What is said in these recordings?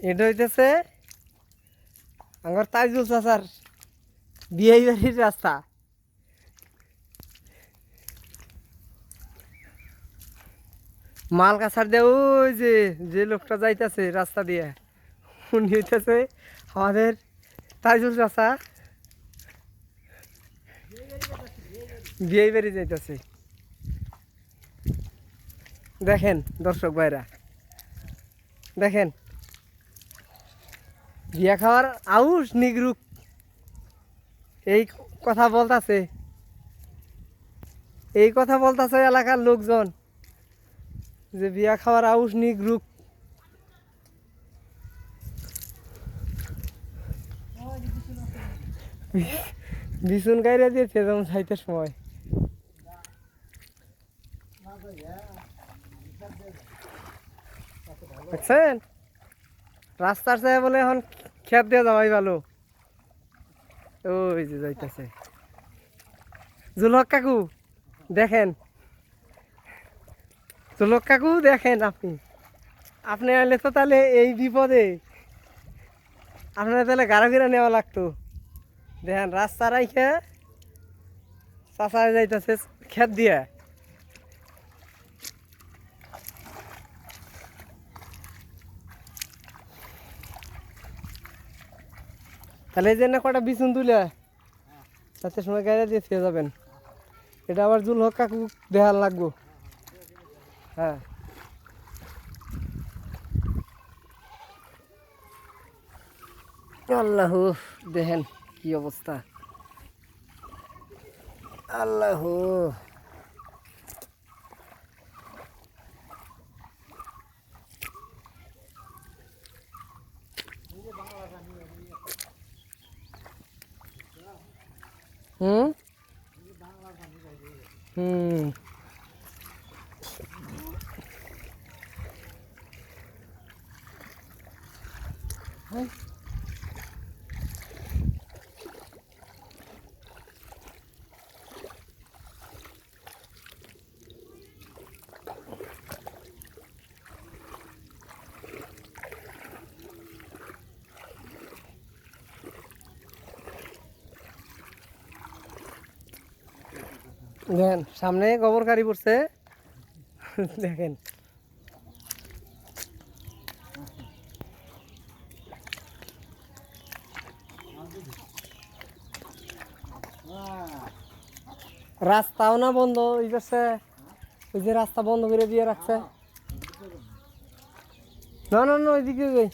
এটা হইতেছে আমার তাইজুল চাচার বিয়ে বাড়ির রাস্তা। মাল কাছার দিয়ে ওই যে যে লোকটা যাইতেছে রাস্তা দিয়ে উনি হইতেছে আমাদের তাইজুল চাচা বিয়ে বাড়ি যাইতেছে। দেখেন দর্শক ভাইরা, দেখেন বিয়া খাওয়ার আউস নিগরুক এই কথা বলতাছে, এই কথা বলতাছে এলাকার লোকজন যে বিয়া খাওয়ার আউস নিগরুক। বিছুন গাইরা দিয়েছে যেমন যাইতে সময়। দেখছেন রাস্তার চাই বলে এখন খেত দিয়ে যাওয়াই ভালো। ওই যে যাইতেছে জুলহক কাকু, দেখেন জুলহক কাকু দেখেন, আপনি আপনি আইলে তো তাহলে এই বিপদে আপনার তাহলে গাড়া ফিরা নেওয়া লাগতো। দেখেন রাস্তা রাইখে চাচা যাইতেছে খেত দিয়ে। তাহলে এই যে না কটা বিছুন তুলে তাতে সময় গাড়ি দিয়ে ফিরে যাবেন। এটা আবার জুলহক কাকু দেখার লাগবো। হ্যাঁ আল্লাহ, দেখেন কি অবস্থা। আল্লাহ হুম হুম দেখেন সামনে গোবর গাড়ি পড়ছে। দেখেন রাস্তাও না বন্ধ ওই পাশে, ওই যে রাস্তা বন্ধ করে দিয়ে রাখছে। না না না ওইদিকে যাই।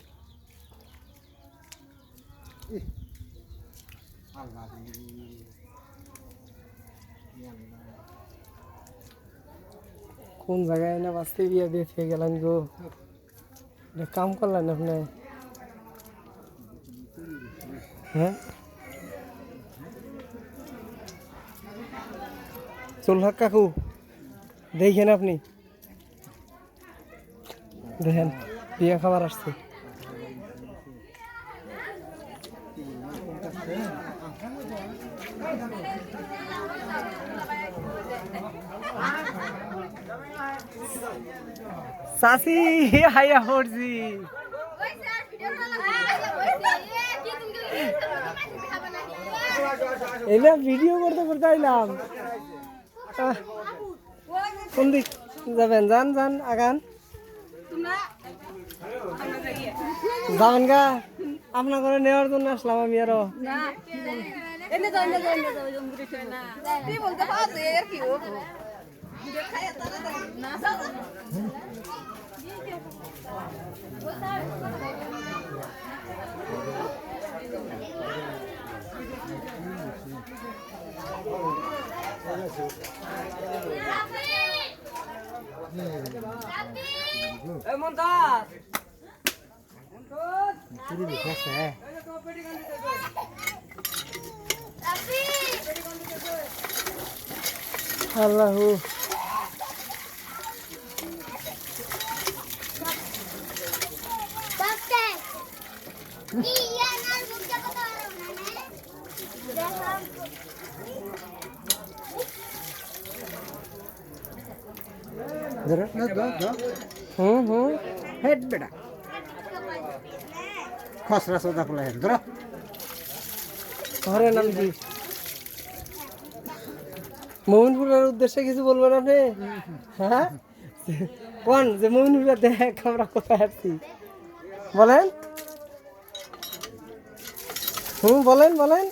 কোন জায়গায় না বাঁচতে বিয়ে দিয়ে থেকে গেলাম গো, কাম করলেন আপনি? হ্যাঁ জুলহক কাকু দেখেন, আপনি দেখেন বিয়ে খাবার আসছে। চাষি হাইয়া পড়ছি, এলে ভিডিও করতে করতে আইলাম। কোন দিক যাবেন? যান যান আগান যাবেন গা, আপনার করে নেওয়ার জন্য আসলাম আমি আরো। আল্লাহ हेड बेटा খসড়া সৌদা পোলা ধরো ঘরের নাম কি? মমিনপুরের উদ্দেশ্যে কিছু বলবেন আপনি? হ্যাঁ কোন যে মমিনপুরে দেখ আমরা কোথায় আসছি বলেন। বলেন বলেন।